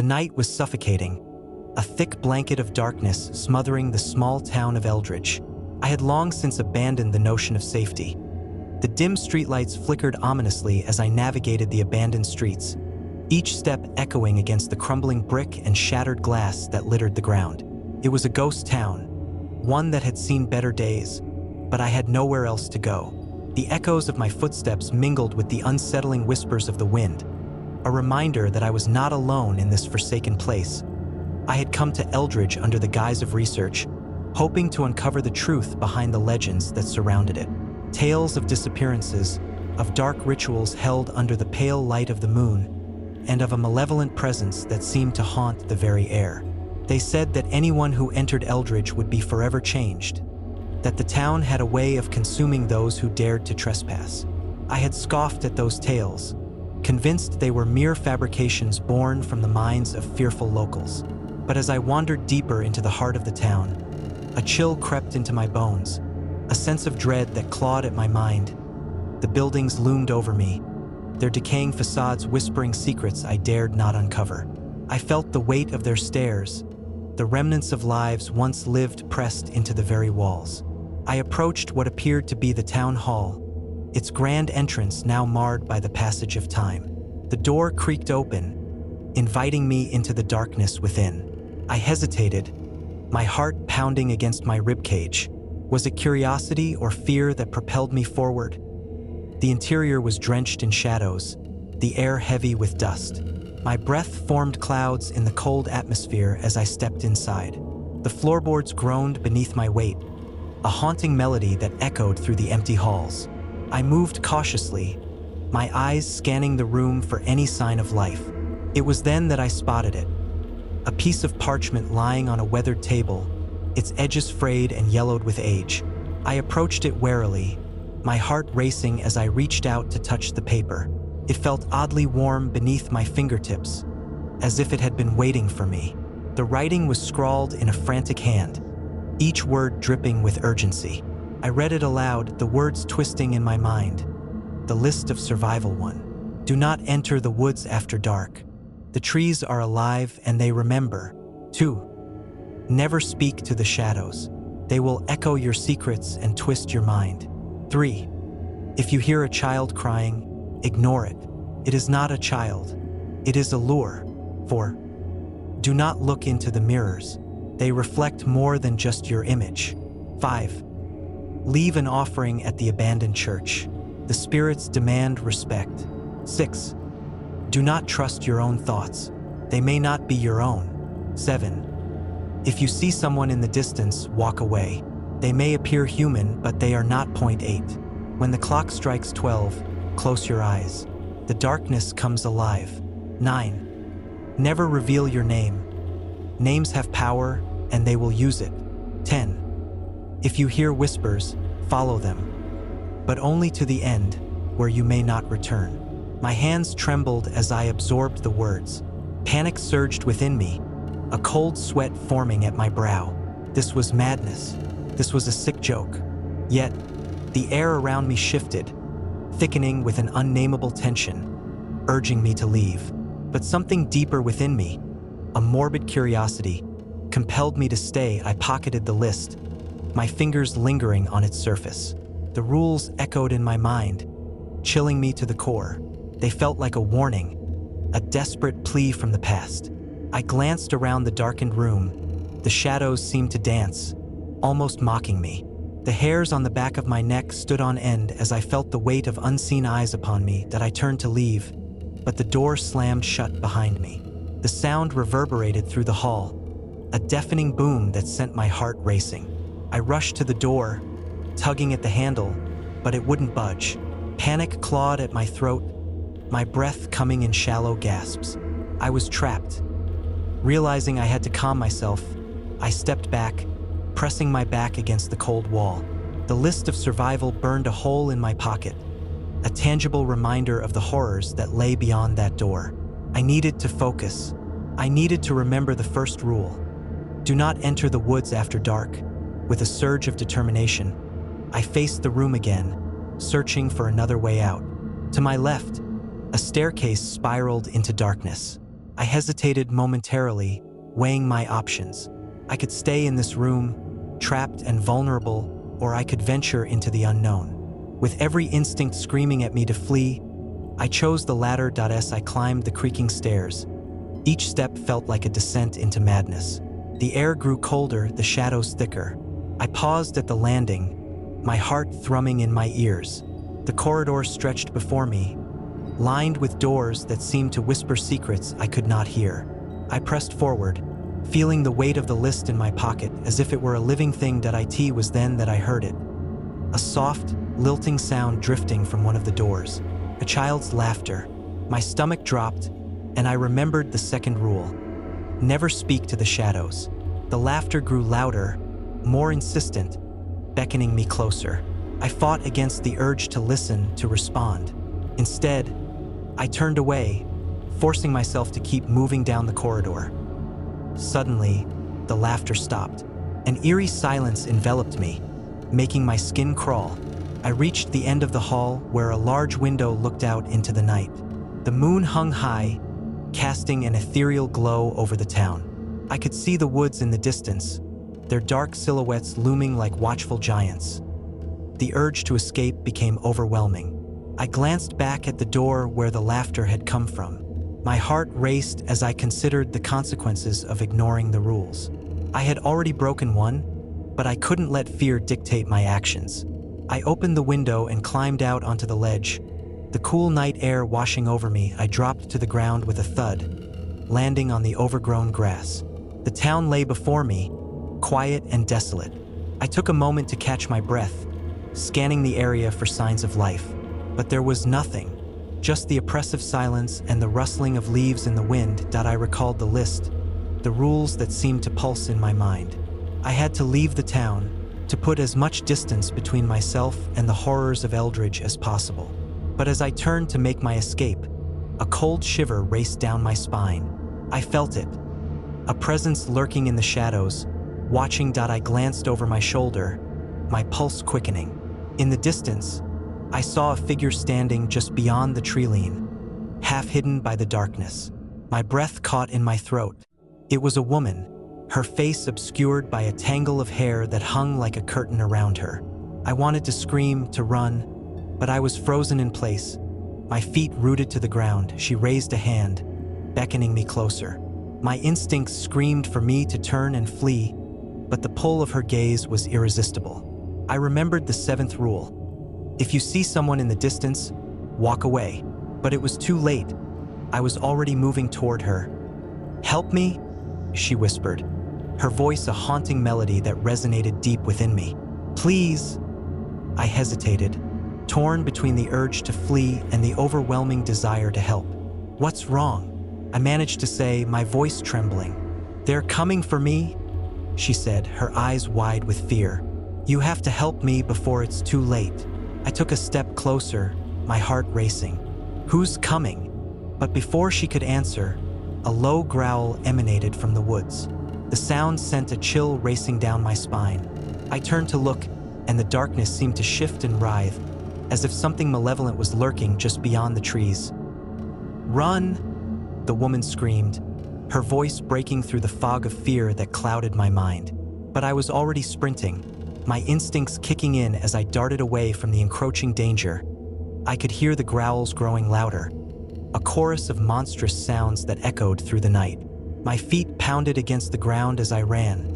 The night was suffocating, a thick blanket of darkness smothering the small town of Eldridge. I had long since abandoned the notion of safety. The dim streetlights flickered ominously as I navigated the abandoned streets, each step echoing against the crumbling brick and shattered glass that littered the ground. It was a ghost town, one that had seen better days, but I had nowhere else to go. The echoes of my footsteps mingled with the unsettling whispers of the wind, a reminder that I was not alone in this forsaken place. I had come to Eldridge under the guise of research, hoping to uncover the truth behind the legends that surrounded it. Tales of disappearances, of dark rituals held under the pale light of the moon, and of a malevolent presence that seemed to haunt the very air. They said that anyone who entered Eldridge would be forever changed, that the town had a way of consuming those who dared to trespass. I had scoffed at those tales, convinced they were mere fabrications born from the minds of fearful locals. But as I wandered deeper into the heart of the town, a chill crept into my bones, a sense of dread that clawed at my mind. The buildings loomed over me, their decaying facades whispering secrets I dared not uncover. I felt the weight of their stares, the remnants of lives once lived pressed into the very walls. I approached what appeared to be the town hall, its grand entrance now marred by the passage of time. The door creaked open, inviting me into the darkness within. I hesitated, my heart pounding against my ribcage. Was it curiosity or fear that propelled me forward? The interior was drenched in shadows, the air heavy with dust. My breath formed clouds in the cold atmosphere as I stepped inside. The floorboards groaned beneath my weight, a haunting melody that echoed through the empty halls. I moved cautiously, my eyes scanning the room for any sign of life. It was then that I spotted it. A piece of parchment lying on a weathered table, its edges frayed and yellowed with age. I approached it warily, my heart racing as I reached out to touch the paper. It felt oddly warm beneath my fingertips, as if it had been waiting for me. The writing was scrawled in a frantic hand, each word dripping with urgency. I read it aloud, the words twisting in my mind. The list of survival: 1. Do not enter the woods after dark. The trees are alive and they remember. 2. Never speak to the shadows. They will echo your secrets and twist your mind. 3. If you hear a child crying, ignore it. It is not a child. It is a lure. 4. Do not look into the mirrors. They reflect more than just your image. 5. Leave an offering at the abandoned church. The spirits demand respect. 6. Do not trust your own thoughts. They may not be your own. 7. If you see someone in the distance, walk away. They may appear human, but they are not. 8. When the clock strikes 12, close your eyes. The darkness comes alive. 9. Never reveal your name. Names have power, and they will use it. 10. If you hear whispers, follow them, but only to the end, where you may not return. My hands trembled as I absorbed the words. Panic surged within me, a cold sweat forming at my brow. This was madness. This was a sick joke. Yet, the air around me shifted, thickening with an unnameable tension, urging me to leave. But something deeper within me, a morbid curiosity, compelled me to stay. I pocketed the list, my fingers lingering on its surface. The rules echoed in my mind, chilling me to the core. They felt like a warning, a desperate plea from the past. I glanced around the darkened room. The shadows seemed to dance, almost mocking me. The hairs on the back of my neck stood on end as I felt the weight of unseen eyes upon me. That I turned to leave, but the door slammed shut behind me. The sound reverberated through the hall, a deafening boom that sent my heart racing. I rushed to the door, tugging at the handle, but it wouldn't budge. Panic clawed at my throat, my breath coming in shallow gasps. I was trapped. Realizing I had to calm myself, I stepped back, pressing my back against the cold wall. The list of survival burned a hole in my pocket, a tangible reminder of the horrors that lay beyond that door. I needed to focus. I needed to remember the first rule: do not enter the woods after dark. With a surge of determination, I faced the room again, searching for another way out. To my left, a staircase spiraled into darkness. I hesitated momentarily, weighing my options. I could stay in this room, trapped and vulnerable, or I could venture into the unknown. With every instinct screaming at me to flee, I chose the latter. As I climbed the creaking stairs, each step felt like a descent into madness. The air grew colder, the shadows thicker. I paused at the landing, my heart thrumming in my ears. The corridor stretched before me, lined with doors that seemed to whisper secrets I could not hear. I pressed forward, feeling the weight of the list in my pocket as if it were a living thing. It was then that I heard it. A soft, lilting sound drifting from one of the doors. A child's laughter. My stomach dropped, and I remembered the second rule. Never speak to the shadows. The laughter grew louder, more insistent, beckoning me closer. I fought against the urge to listen, to respond. Instead, I turned away, forcing myself to keep moving down the corridor. Suddenly, the laughter stopped. An eerie silence enveloped me, making my skin crawl. I reached the end of the hall where a large window looked out into the night. The moon hung high, casting an ethereal glow over the town. I could see the woods in the distance, their dark silhouettes looming like watchful giants. The urge to escape became overwhelming. I glanced back at the door where the laughter had come from. My heart raced as I considered the consequences of ignoring the rules. I had already broken one, but I couldn't let fear dictate my actions. I opened the window and climbed out onto the ledge. The cool night air washing over me, I dropped to the ground with a thud, landing on the overgrown grass. The town lay before me, quiet and desolate. I took a moment to catch my breath, scanning the area for signs of life. But there was nothing, just the oppressive silence and the rustling of leaves in the wind. I recalled the list, the rules that seemed to pulse in my mind. I had to leave the town, to put as much distance between myself and the horrors of Eldridge as possible. But as I turned to make my escape, a cold shiver raced down my spine. I felt it, a presence lurking in the shadows. Watching, I glanced over my shoulder, my pulse quickening. In the distance, I saw a figure standing just beyond the tree-line, half hidden by the darkness. My breath caught in my throat. It was a woman, her face obscured by a tangle of hair that hung like a curtain around her. I wanted to scream, to run, but I was frozen in place, my feet rooted to the ground. She raised a hand, beckoning me closer. My instincts screamed for me to turn and flee, but the pull of her gaze was irresistible. I remembered the seventh rule. If you see someone in the distance, walk away. But it was too late. I was already moving toward her. "Help me," she whispered, her voice a haunting melody that resonated deep within me. "Please." I hesitated, torn between the urge to flee and the overwhelming desire to help. "What's wrong?" I managed to say, my voice trembling. "They're coming for me," she said, her eyes wide with fear. "You have to help me before it's too late." I took a step closer, my heart racing. "Who's coming?" But before she could answer, a low growl emanated from the woods. The sound sent a chill racing down my spine. I turned to look, and the darkness seemed to shift and writhe, as if something malevolent was lurking just beyond the trees. "Run!" the woman screamed, her voice breaking through the fog of fear that clouded my mind. But I was already sprinting, my instincts kicking in as I darted away from the encroaching danger. I could hear the growls growing louder, a chorus of monstrous sounds that echoed through the night. My feet pounded against the ground as I ran,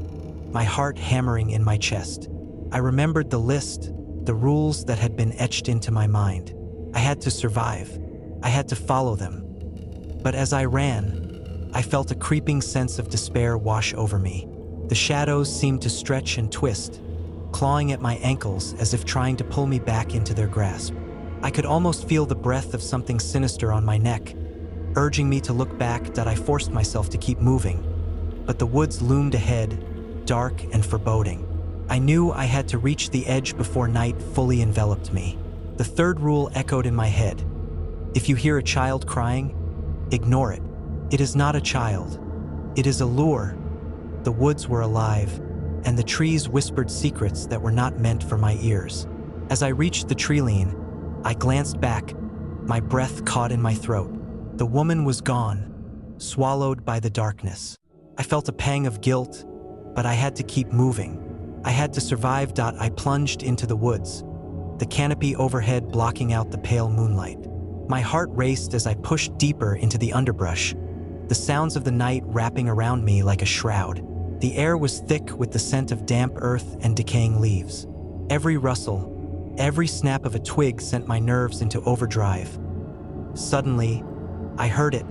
my heart hammering in my chest. I remembered the list, the rules that had been etched into my mind. I had to survive. I had to follow them. But as I ran, I felt a creeping sense of despair wash over me. The shadows seemed to stretch and twist, clawing at my ankles as if trying to pull me back into their grasp. I could almost feel the breath of something sinister on my neck, urging me to look back. I forced myself to keep moving, but the woods loomed ahead, dark and foreboding. I knew I had to reach the edge before night fully enveloped me. The third rule echoed in my head. If you hear a child crying, ignore it. It is not a child. It is a lure. The woods were alive, and the trees whispered secrets that were not meant for my ears. As I reached the tree-line, I glanced back, my breath caught in my throat. The woman was gone, swallowed by the darkness. I felt a pang of guilt, but I had to keep moving. I had to survive. I plunged into the woods, the canopy overhead blocking out the pale moonlight. My heart raced as I pushed deeper into the underbrush, the sounds of the night wrapping around me like a shroud. The air was thick with the scent of damp earth and decaying leaves. Every rustle, every snap of a twig sent my nerves into overdrive. Suddenly, I heard it,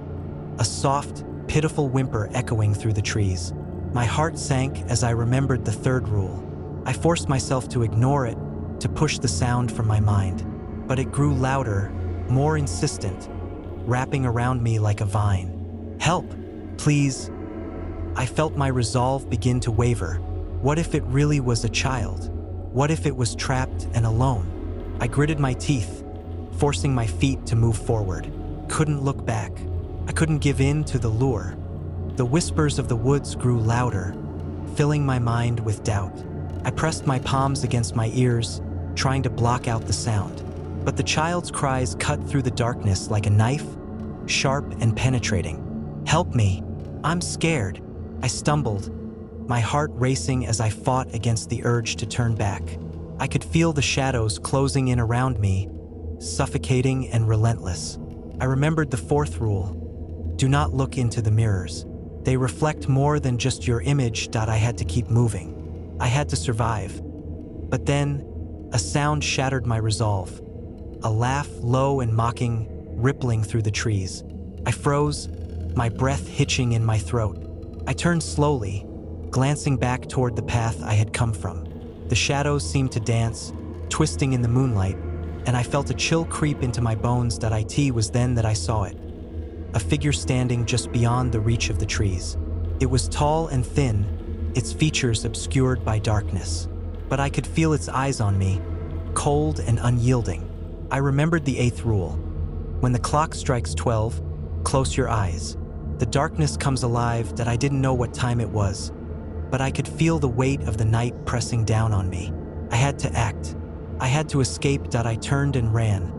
a soft, pitiful whimper echoing through the trees. My heart sank as I remembered the third rule. I forced myself to ignore it, to push the sound from my mind. But it grew louder, more insistent, wrapping around me like a vine. Help, please. I felt my resolve begin to waver. What if it really was a child? What if it was trapped and alone? I gritted my teeth, forcing my feet to move forward. Couldn't look back. I couldn't give in to the lure. The whispers of the woods grew louder, filling my mind with doubt. I pressed my palms against my ears, trying to block out the sound. But the child's cries cut through the darkness like a knife, sharp and penetrating. Help me! I'm scared. I stumbled, my heart racing as I fought against the urge to turn back. I could feel the shadows closing in around me, suffocating and relentless. I remembered the fourth rule: do not look into the mirrors. They reflect more than just your image. I had to keep moving. I had to survive. But then, a sound shattered my resolve. A laugh, low and mocking, rippling through the trees. I froze, my breath hitching in my throat. I turned slowly, glancing back toward the path I had come from. The shadows seemed to dance, twisting in the moonlight, and I felt a chill creep into my bones. It was then that I saw it. A figure standing just beyond the reach of the trees. It was tall and thin, its features obscured by darkness. But I could feel its eyes on me, cold and unyielding. I remembered the eighth rule. When the clock strikes 12, close your eyes. The darkness comes alive. I didn't know what time it was, but I could feel the weight of the night pressing down on me. I had to act. I had to escape. I turned and ran,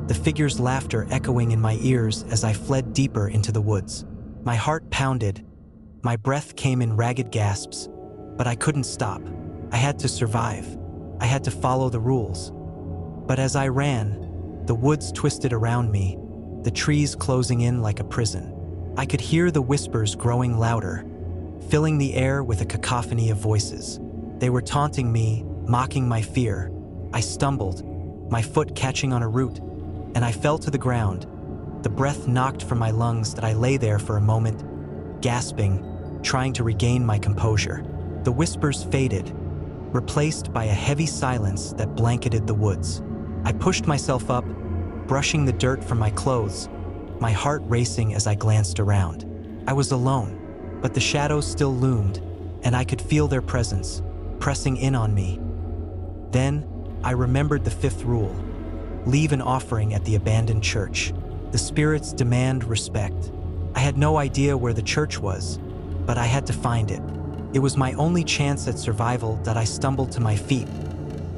the figure's laughter echoing in my ears as I fled deeper into the woods. My heart pounded. My breath came in ragged gasps, but I couldn't stop. I had to survive. I had to follow the rules. But as I ran, the woods twisted around me, the trees closing in like a prison. I could hear the whispers growing louder, filling the air with a cacophony of voices. They were taunting me, mocking my fear. I stumbled, my foot catching on a root, and I fell to the ground. The breath knocked from my lungs. I lay there for a moment, gasping, trying to regain my composure. The whispers faded, replaced by a heavy silence that blanketed the woods. I pushed myself up, brushing the dirt from my clothes, my heart racing as I glanced around. I was alone, but the shadows still loomed, and I could feel their presence, pressing in on me. Then, I remembered the fifth rule: leave an offering at the abandoned church. The spirits demand respect. I had no idea where the church was, but I had to find it. It was my only chance at survival. I stumbled to my feet,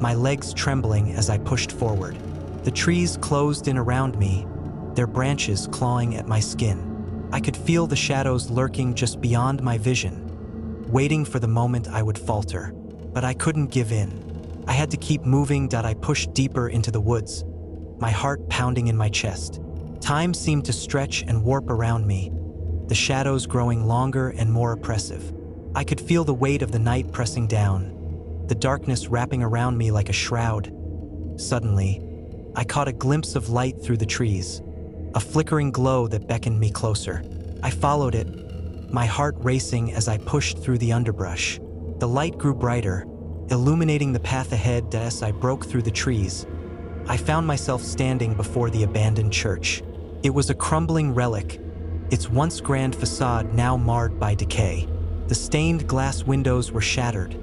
my legs trembling as I pushed forward. The trees closed in around me, their branches clawing at my skin. I could feel the shadows lurking just beyond my vision, waiting for the moment I would falter. But I couldn't give in. I had to keep moving. I pushed deeper into the woods, my heart pounding in my chest. Time seemed to stretch and warp around me, the shadows growing longer and more oppressive. I could feel the weight of the night pressing down, the darkness wrapping around me like a shroud. Suddenly, I caught a glimpse of light through the trees, a flickering glow that beckoned me closer. I followed it, my heart racing as I pushed through the underbrush. The light grew brighter, illuminating the path ahead. As I broke through the trees, I found myself standing before the abandoned church. It was a crumbling relic, its once grand facade now marred by decay. The stained glass windows were shattered,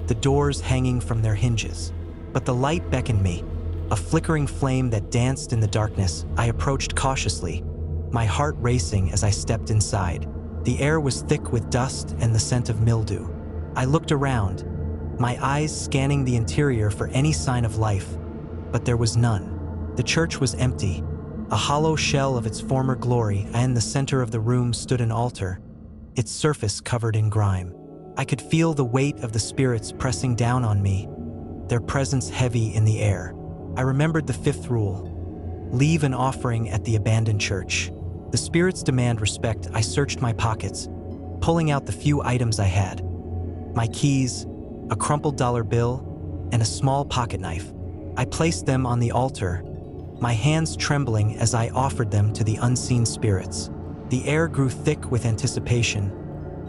the doors hanging from their hinges. But the light beckoned me, a flickering flame that danced in the darkness. I approached cautiously, my heart racing as I stepped inside. The air was thick with dust and the scent of mildew. I looked around, my eyes scanning the interior for any sign of life, but there was none. The church was empty, A hollow shell of its former glory, and in the center of the room stood an altar, its surface covered in grime. I could feel the weight of the spirits pressing down on me, their presence heavy in the air. I remembered the fifth rule: leave an offering at the abandoned church. The spirits demand respect. I searched my pockets, pulling out the few items I had: my keys, a crumpled dollar bill, and a small pocket knife. I placed them on the altar, my hands trembling as I offered them to the unseen spirits. The air grew thick with anticipation,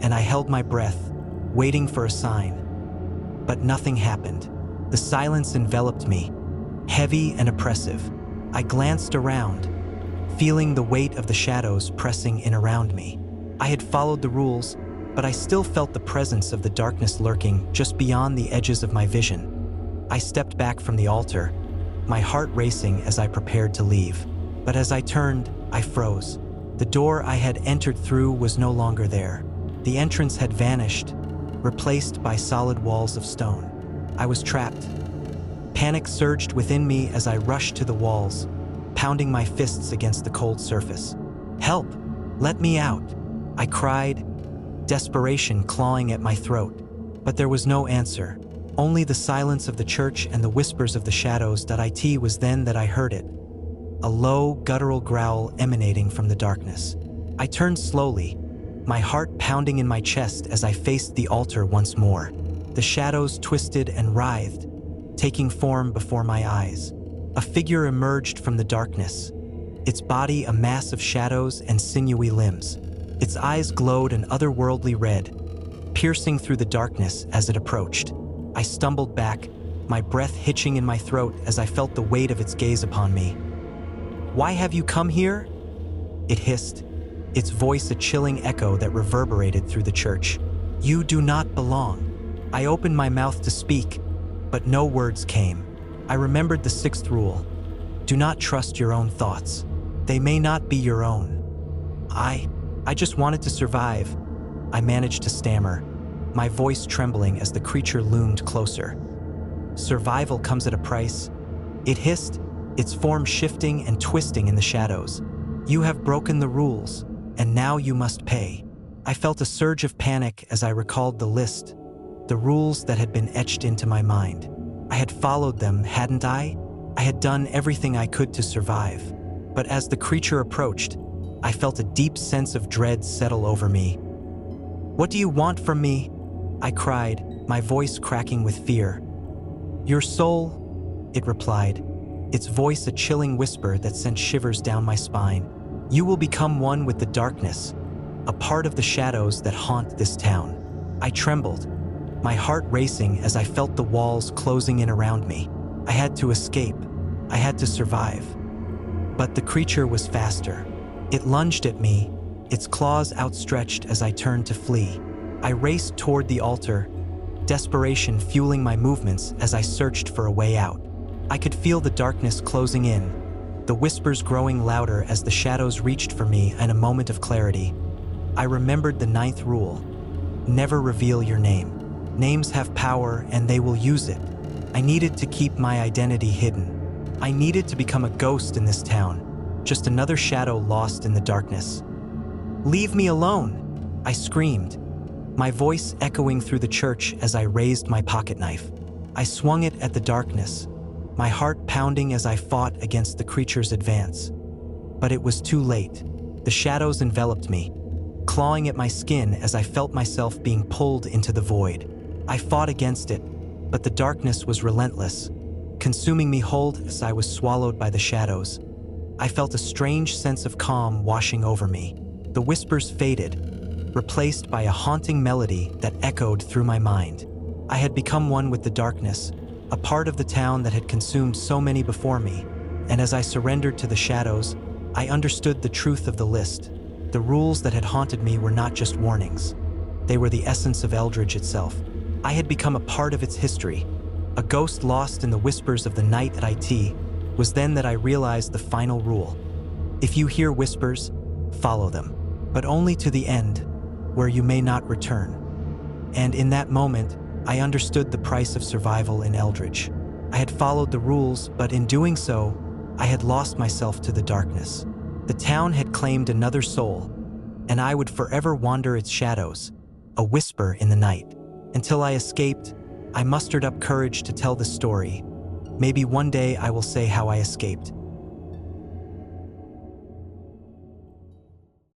and I held my breath, waiting for a sign. But nothing happened. The silence enveloped me, heavy and oppressive. I glanced around, feeling the weight of the shadows pressing in around me. I had followed the rules, but I still felt the presence of the darkness lurking just beyond the edges of my vision. I stepped back from the altar, my heart racing as I prepared to leave. But as I turned, I froze. The door I had entered through was no longer there. The entrance had vanished, replaced by solid walls of stone. I was trapped. Panic surged within me as I rushed to the walls, pounding my fists against the cold surface. "Help! Let me out!" I cried, desperation clawing at my throat. But there was no answer. Only the silence of the church and the whispers of the shadows. It was then that I heard it. A low, guttural growl emanating from the darkness. I turned slowly, my heart pounding in my chest as I faced the altar once more. The shadows twisted and writhed, taking form before my eyes. A figure emerged from the darkness, its body a mass of shadows and sinewy limbs. Its eyes glowed an otherworldly red, piercing through the darkness as it approached. I stumbled back, my breath hitching in my throat as I felt the weight of its gaze upon me. "Why have you come here?" it hissed, its voice a chilling echo that reverberated through the church. "You do not belong." I opened my mouth to speak, but no words came. I remembered the sixth rule: do not trust your own thoughts. They may not be your own. I just wanted to survive, I managed to stammer, my voice trembling as the creature loomed closer. "Survival comes at a price," it hissed, its form shifting and twisting in the shadows. "You have broken the rules, and now you must pay." I felt a surge of panic as I recalled the list, the rules that had been etched into my mind. I had followed them, hadn't I? I had done everything I could to survive. But as the creature approached, I felt a deep sense of dread settle over me. "What do you want from me?" I cried, my voice cracking with fear. "Your soul," it replied, its voice a chilling whisper that sent shivers down my spine. "You will become one with the darkness, a part of the shadows that haunt this town." I trembled, my heart racing as I felt the walls closing in around me. I had to escape. I had to survive. But the creature was faster. It lunged at me, its claws outstretched as I turned to flee. I raced toward the altar, desperation fueling my movements as I searched for a way out. I could feel the darkness closing in, the whispers growing louder as the shadows reached for me in a moment of clarity. I remembered the ninth rule: never reveal your name. Names have power and they will use it. I needed to keep my identity hidden. I needed to become a ghost in this town, just another shadow lost in the darkness. "Leave me alone!" I screamed, my voice echoing through the church as I raised my pocket knife. I swung it at the darkness, my heart pounding as I fought against the creature's advance. But it was too late. The shadows enveloped me, clawing at my skin as I felt myself being pulled into the void. I fought against it, but the darkness was relentless, consuming me whole as I was swallowed by the shadows. I felt a strange sense of calm washing over me. The whispers faded, replaced by a haunting melody that echoed through my mind. I had become one with the darkness, a part of the town that had consumed so many before me, and as I surrendered to the shadows, I understood the truth of the list. The rules that had haunted me were not just warnings. They were the essence of Eldridge itself. I had become a part of its history, a ghost lost in the whispers of the night at IT. Was then that I realized the final rule. If you hear whispers, follow them, but only to the end, where you may not return. And in that moment, I understood the price of survival in Eldridge. I had followed the rules, but in doing so, I had lost myself to the darkness. The town had claimed another soul, and I would forever wander its shadows, a whisper in the night. Until I escaped, I mustered up courage to tell the story. Maybe one day I will say how I escaped.